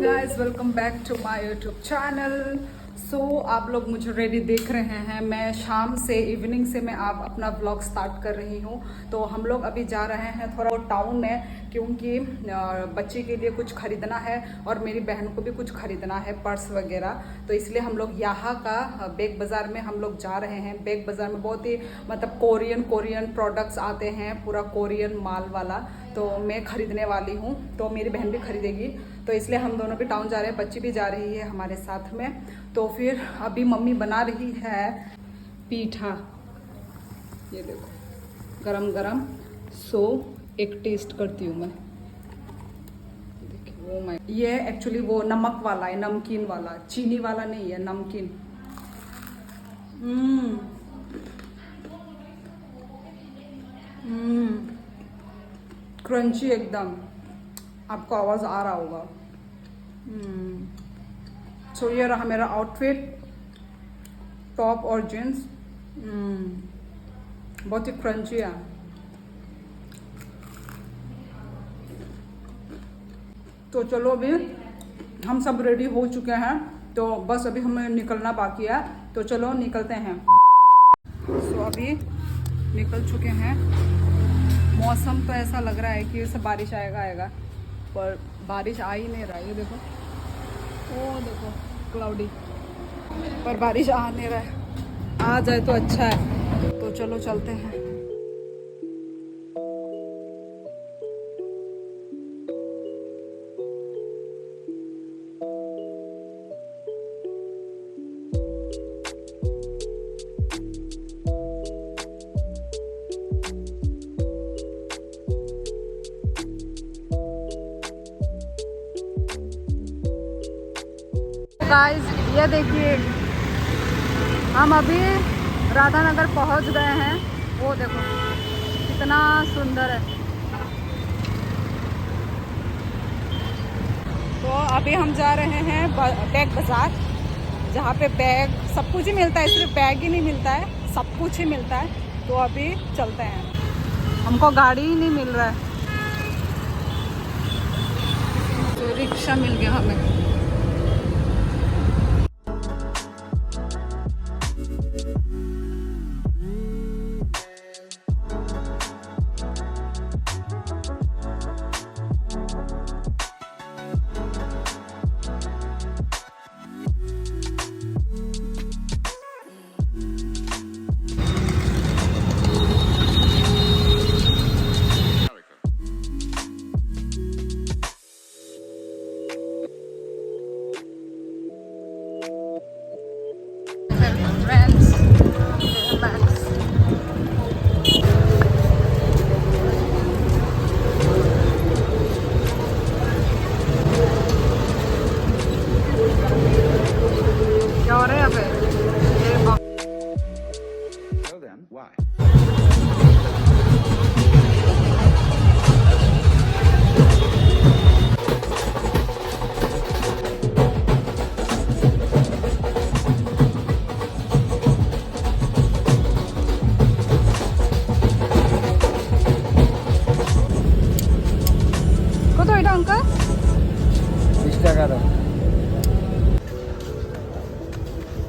Guys welcome back to my YouTube channel. आप लोग मुझे रेडी देख रहे हैं। मैं शाम से इवनिंग से मैं आप अपना व्लॉग स्टार्ट कर रही हूँ। तो हम लोग अभी जा रहे हैं थोड़ा टाउन में, क्योंकि बच्चे के लिए कुछ खरीदना है और मेरी बहन को भी कुछ खरीदना है, पर्स वगैरह। तो इसलिए हम लोग यहाँ का बेग बाज़ार में हम लोग जा रहे हैं। बेग बाज़ार में बहुत ही मतलब कोरियन प्रोडक्ट्स आते हैं, पूरा कोरियन माल वाला। तो मैं खरीदने वाली हूँ, तो मेरी बहन भी खरीदेगी। तो इसलिए हम दोनों भी टाउन जा रहे हैं, बच्ची भी जा रही है हमारे साथ में। तो फिर अभी मम्मी बना रही है पीठा, ये देखो गरम गरम। एक टेस्ट करती हूँ मैं। देखिए वो मैं, ये एक्चुअली वो नमक वाला है, नमकीन वाला, चीनी वाला नहीं है, नमकीन। क्रंची एकदम, आपको आवाज़ आ रहा होगा। ये रहा मेरा आउटफिट, टॉप और जीन्स। बहुत ही क्रंची है। तो चलो अभी हम सब रेडी हो चुके हैं, तो बस अभी हमें निकलना बाकी है। तो चलो निकलते हैं। अभी निकल चुके हैं। मौसम तो ऐसा लग रहा है कि इससे बारिश आएगा, पर बारिश आ ही नहीं रहा है। ये देखो, ओ देखो क्लाउडी, पर बारिश आ नहीं रहा है। आ जाए तो अच्छा है। तो चलो चलते हैं। गाइस ये देखिए, हम अभी राधानगर पहुंच गए हैं। वो देखो कितना सुंदर है। तो अभी हम जा रहे हैं बैग बाज़ार, जहाँ पे बैग सब कुछ ही मिलता है। सिर्फ बैग ही नहीं मिलता है, सब कुछ ही मिलता है। तो अभी चलते हैं। हमको गाड़ी ही नहीं मिल रहा है, तो रिक्शा मिल गया हमें।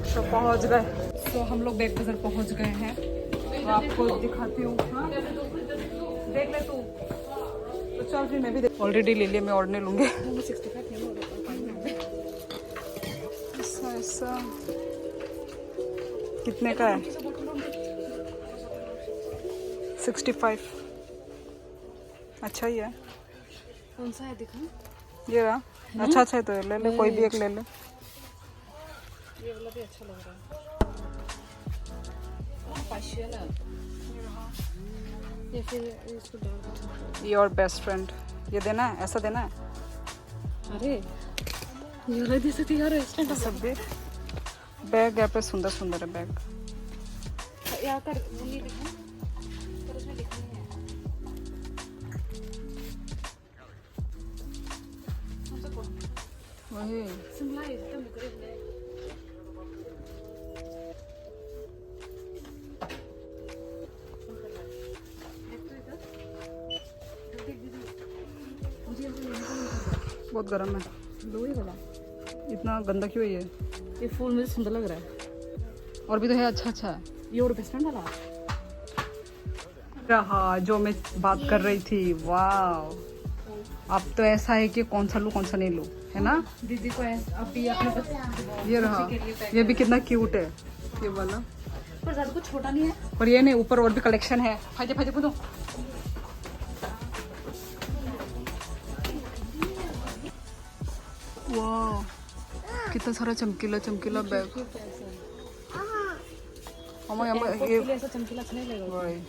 तो पहुंच गए। तो हम लोग बैग बाज़ार पहुंच गए हैं। तो आपको दिखाती हूँ। हाँ देख ले तू। तो चल फिर मैं भी ऑलरेडी ले लिया, मैं और नहीं लूँगी। ऐसा कितने का है? 65। अच्छा ही है। कौन सा है दिखा? ये रहा। अच्छा है, तो ले ले, कोई भी एक ले ले। ये वाला भी अच्छा लग रहा है। ये फिर इसको डाल दो। योर बेस्ट फ्रेंड, ये देना है, ऐसा देना है। अरे ये दे सकती यार, इसमें सब भी बैग यहाँ पे सुंदर सुंदर है बैग। यहाँ कर ये लिखा, पर उसमें लिखा नहीं है। वही शिमला एकदम मुकरे है। बहुत गर्म है। लो ये वाला। इतना गंदा क्यों है ये? ये फूल मुझे सुंदर लग रहा है। और भी तो है, अच्छा अच्छा है। ये और बेस्ट वाला। रहा जो मैं बात कर रही थी, वाह। अब तो ऐसा है कि कौन सा लूँ कौन सा नहीं लूँ, है ना? दीदी को अभी अपने बच्चे ये रहा, ये भी कितना क्यूट है ये वाला। पर ज्यादा कुछ छोटा नहीं है। और ये नहीं, ऊपर और भी कलेक्शन है। फायदे फायदे को दो। वाह, कितना सारा चमकीला चमकीला बैग। ये ऐसा चमकीला अच्छा नहीं लगेगा। वही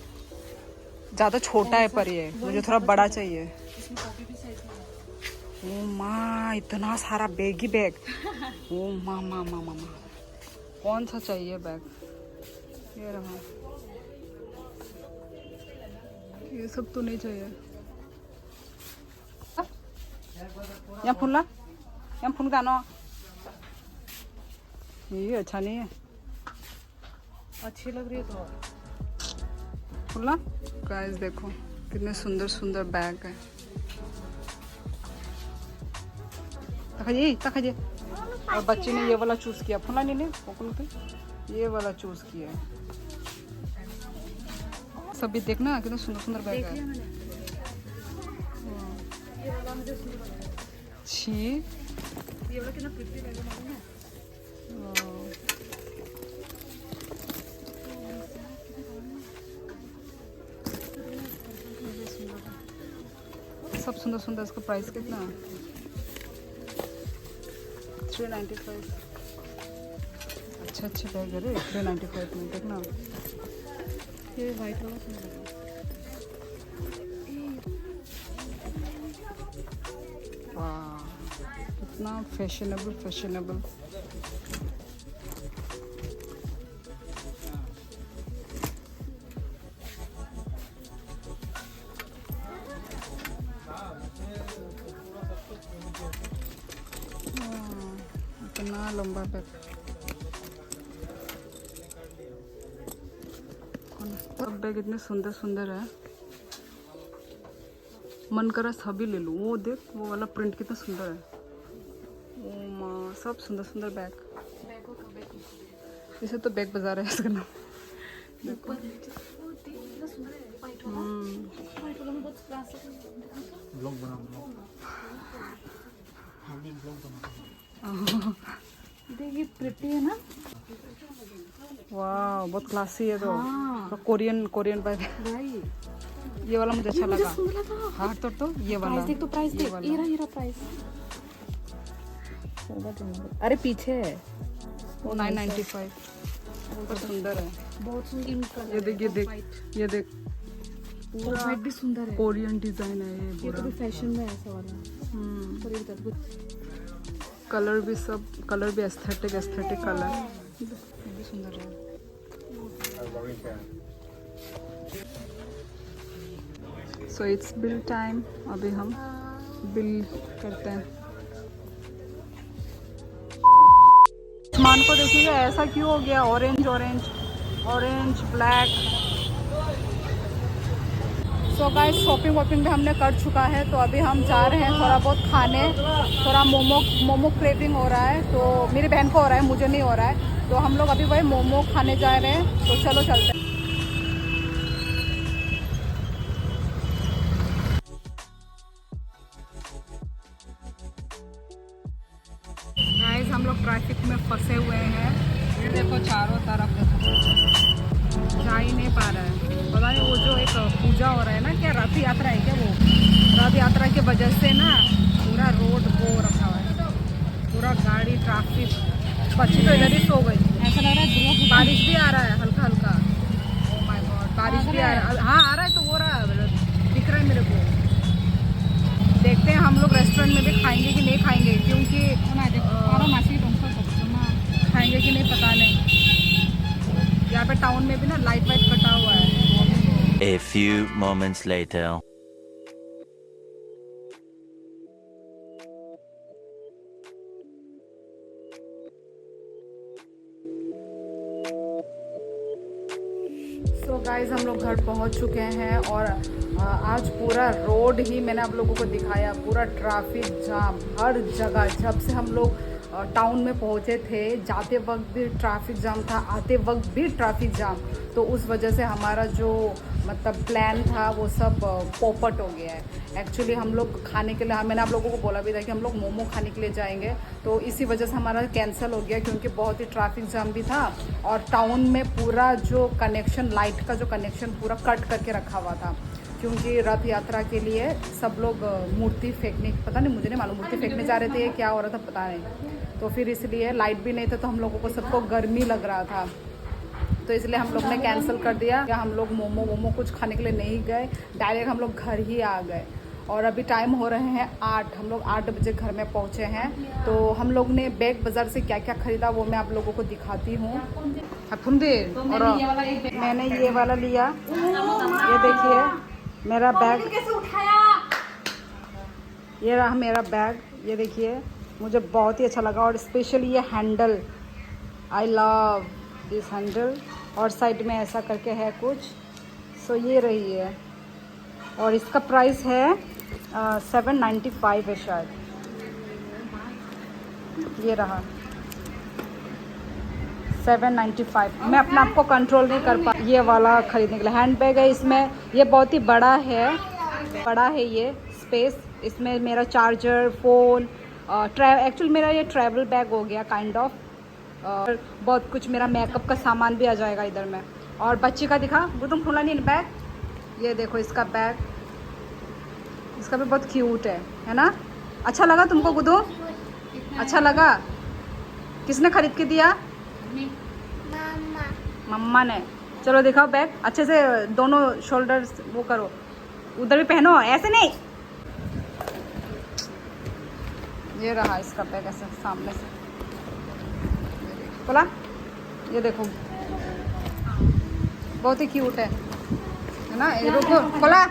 ज्यादा छोटा है, पर ये मुझे थोड़ा बड़ा चाहिए। इसमें कॉपी भी साइज में है। ओ माँ, इतना सारा बैग ही बैग। ओ माँ माँ माँ माँ माँ, कौन सा चाहिए बैग? ये रहा। ये सब तो नहीं चाहिए। यहाँ फूलना, यहाँ फूल का ना, ये अच्छा नहीं है। अच्छी लग रही है तो। फूलना गाइस, देखो कितने सुंदर सुंदर बैग है। तक और बच्चे ने ये वाला चूज किया। फूला नहीं ये वाला चूज किया। सभी देखना कितना सुंदर सुंदर बैग है। ये वाला मुझे सुंदर लग रहा है। छी, ये वाला कितना प्रिटी बैग है मालूम है? सब सुंदर सुंदर। इसका प्राइस कितना है? 395। अच्छे अच्छे बैग है रे, 395 में। देखना ये वाइट वाला सुंदर लग रहा है। वाह, कितना फैशनेबल फैशनेबल। इतना लंबा बैग। सब बैग इतने सुंदर सुंदर है, मन करा सभी ले लूँ। वो देख, वो वाला प्रिंट कितना सुंदर है। ओ माँ, सब सुंदर सुंदर बैग। इसे तो बैग बाजार है इसका नाम। देखो देखिए प्रिटी है ना। वाह, बहुत क्लासी है। तो हाँ। तो कोरियन कोरियन बैग। भाई ये वाला मुझे अच्छा मुझे लगा। सुंदर लगा। हाँ तो ये वाला। प्राइस देख तो प्राइस ये देख। वाला। ये रहा प्राइस। अरे पीछे है। 995। बहुत सुंदर है। बहुत सुंदर। ये देख, ये देख, ये देख, पूरा वाइट भी सुंदर है। कोरियन डिजाइन है ये ये पूरा। तो फैशन में है ऐसा वाला। पर ये बता दो कलर भी, सब कलर भी एस्थेटिक एस्थेटिक कलर। ये भी सुंदर है। So it's bill time. अभी हम बिल करते हैं। सामान को देखिएगा, ऐसा क्यों हो गया? Orange orange orange black. So guys, shopping वॉपिंग भी हमने कर चुका है। तो अभी हम जा रहे हैं थोड़ा बहुत खाने। थोड़ा मोमो क्रेविंग हो रहा है, तो मेरी बहन को हो रहा है, मुझे नहीं हो रहा है। तो हम लोग अभी वही मोमो खाने जा रहे हैं। तो चलो चलते हैं। गाइस, हम लोग ट्रैफिक में फंसे हुए हैं। ये देखो चारों तरफ जा ही नहीं पा रहा है। पता नहीं, वो जो एक पूजा हो रहा है ना, क्या रथ यात्रा है क्या? वो रथ यात्रा की वजह से ना पूरा रोड वो रखा हुआ है, पूरा गाड़ी ट्रैफिक। बच्ची तो इधर ही सो गई। ऐसा लग रहा है बारिश भी आ रहा है हल्का हल्का। ओह माय गॉड, बारिश भी आ रहा है। हाँ आ रहा है, तो हो रहा है, दिख रहा है मेरे को। देखते हैं हम लोग रेस्टोरेंट में भी खाएंगे कि नहीं खाएंगे, क्योंकि खाएंगे कि नहीं पता नहीं। यहाँ पे टाउन में भी ना लाइट वाइट कटा हुआ है। A few moments later. So guys हम लोग घर पहुंच चुके हैं और आज पूरा रोड ही मैंने आप लोगों को दिखाया, पूरा ट्रैफिक जाम हर जगह। जब से हम लोग टाउन में पहुंचे थे, जाते वक्त भी ट्रैफिक जाम था, आते वक्त भी ट्रैफिक जाम। तो उस वजह से हमारा जो मतलब प्लान था वो सब पोपट हो गया है। एक्चुअली हम लोग खाने के लिए, मैंने आप लोगों को बोला भी था कि हम लोग मोमो खाने के लिए जाएंगे, तो इसी वजह से हमारा कैंसिल हो गया क्योंकि बहुत ही ट्रैफिक जाम भी था और टाउन में पूरा जो कनेक्शन, लाइट का जो कनेक्शन पूरा कट करके रखा हुआ था क्योंकि रथ यात्रा के लिए सब लोग मूर्ति फेंकने, पता नहीं, मुझे नहीं मालूम, मूर्ति फेंकने जा रहे थे, क्या हो रहा था पता नहीं। तो फिर इसलिए लाइट भी नहीं था तो हम लोगों को सबको गर्मी लग रहा था, तो इसलिए हम लोग ने कैंसिल कर दिया। हम लोग मोमो कुछ खाने के लिए नहीं गए, डायरेक्ट हम लोग घर ही आ गए। और अभी टाइम हो रहे हैं 8, हम लोग 8 बजे घर में पहुंचे हैं। तो हम लोग ने बैग बाज़ार से क्या क्या ख़रीदा वो मैं आप लोगों को दिखाती हूँ। और मैंने ये वाला लिया, ये देखिए मेरा बैग, ये रहा मेरा बैग, ये देखिए मुझे बहुत ही अच्छा लगा। और स्पेशली ये handle, I love this handle. और साइड में ऐसा करके है कुछ, सो ये रही है और इसका प्राइस है 795 है शायद, ये रहा 795। मैं अपने आप को कंट्रोल नहीं कर पा, ये वाला ख़रीदने के लिए। हैंड बैग है, इसमें ये बहुत ही बड़ा है ये स्पेस, इसमें मेरा चार्जर, फ़ोन, एक्चुअली मेरा ये ट्रैवल बैग हो गया काइंड ऑफ। बहुत कुछ मेरा मेकअप का सामान भी आ जाएगा इधर में। और बच्ची का दिखा वो, तुम खुला नहीं बैग, ये देखो इसका बैग, इसका भी बहुत क्यूट है ना। अच्छा लगा तुमको गुड्डू? अच्छा लगा? किसने खरीद के दिया? मम्मा ने। चलो दिखाओ बैग अच्छे से, दोनों शोल्डर्स वो करो, उधर भी पहनो, ऐसे नहीं। ये रहा इसका बैग ऐसे सामने से, बोला ये देखो बहुत ही क्यूट है ना। ये रुको खोला।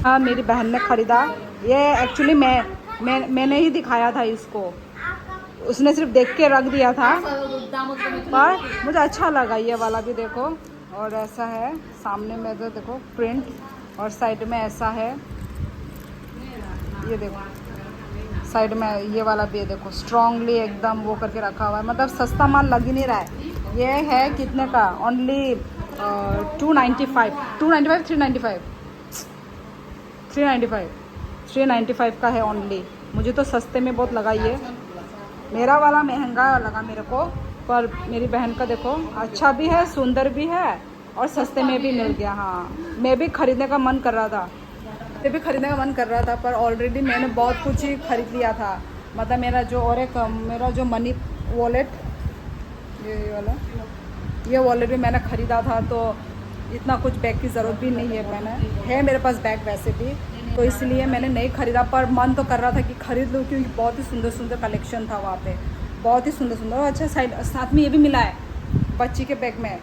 हाँ मेरी बहन ने ख़रीदा ये, एक्चुअली मैंने ही दिखाया था इसको, उसने सिर्फ देख के रख दिया था पर मुझे अच्छा लगा। ये वाला भी देखो, और ऐसा है सामने में, तो देखो प्रिंट, और साइड में ऐसा है, ये देखो साइड में ये वाला भी है, देखो स्ट्रांगली एकदम वो करके रखा हुआ है। मतलब सस्ता माल लग ही नहीं रहा है। ये है कितने का? ओनली 295 395 का है ओनली। मुझे तो सस्ते में बहुत लगा ये, मेरा वाला महंगा लगा मेरे को, पर मेरी बहन का देखो अच्छा भी है, सुंदर भी है और सस्ते में भी मिल गया। हाँ मैं भी खरीदने का मन कर रहा था, पर ऑलरेडी मैंने बहुत कुछ ही खरीद लिया था। मतलब मेरा जो मनी वॉलेट, ये वॉलेट भी मैंने ख़रीदा था, तो इतना कुछ बैग की ज़रूरत भी नहीं है मेरे पास बैग वैसे भी, तो इसलिए मैंने नहीं ख़रीदा। पर मन तो कर रहा था कि ख़रीद लूँ क्योंकि बहुत ही सुंदर कलेक्शन था वहाँ पे, बहुत ही सुंदर। और अच्छा साथ में ये भी मिला है बच्ची के बैग में,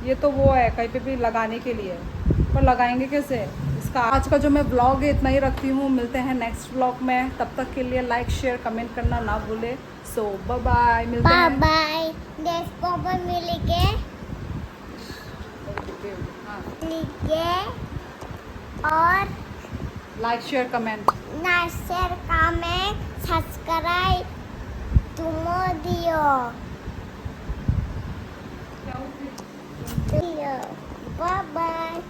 ये तो वो है कहीं पे भी लगाने के लिए, पर लगाएंगे कैसे इसका। आज का जो मैं ब्लॉग है इतना ही रखती हूँ, मिलते हैं नेक्स्ट ब्लॉग में, तब तक के लिए लाइक शेयर कमेंट करना ना भूले। सो बाय बाय, मिलते हैं। बाय बाय, मिलेंगे और लाइक शेयर कमेंट सब्सक्राइब तुम दियो। Bye bye.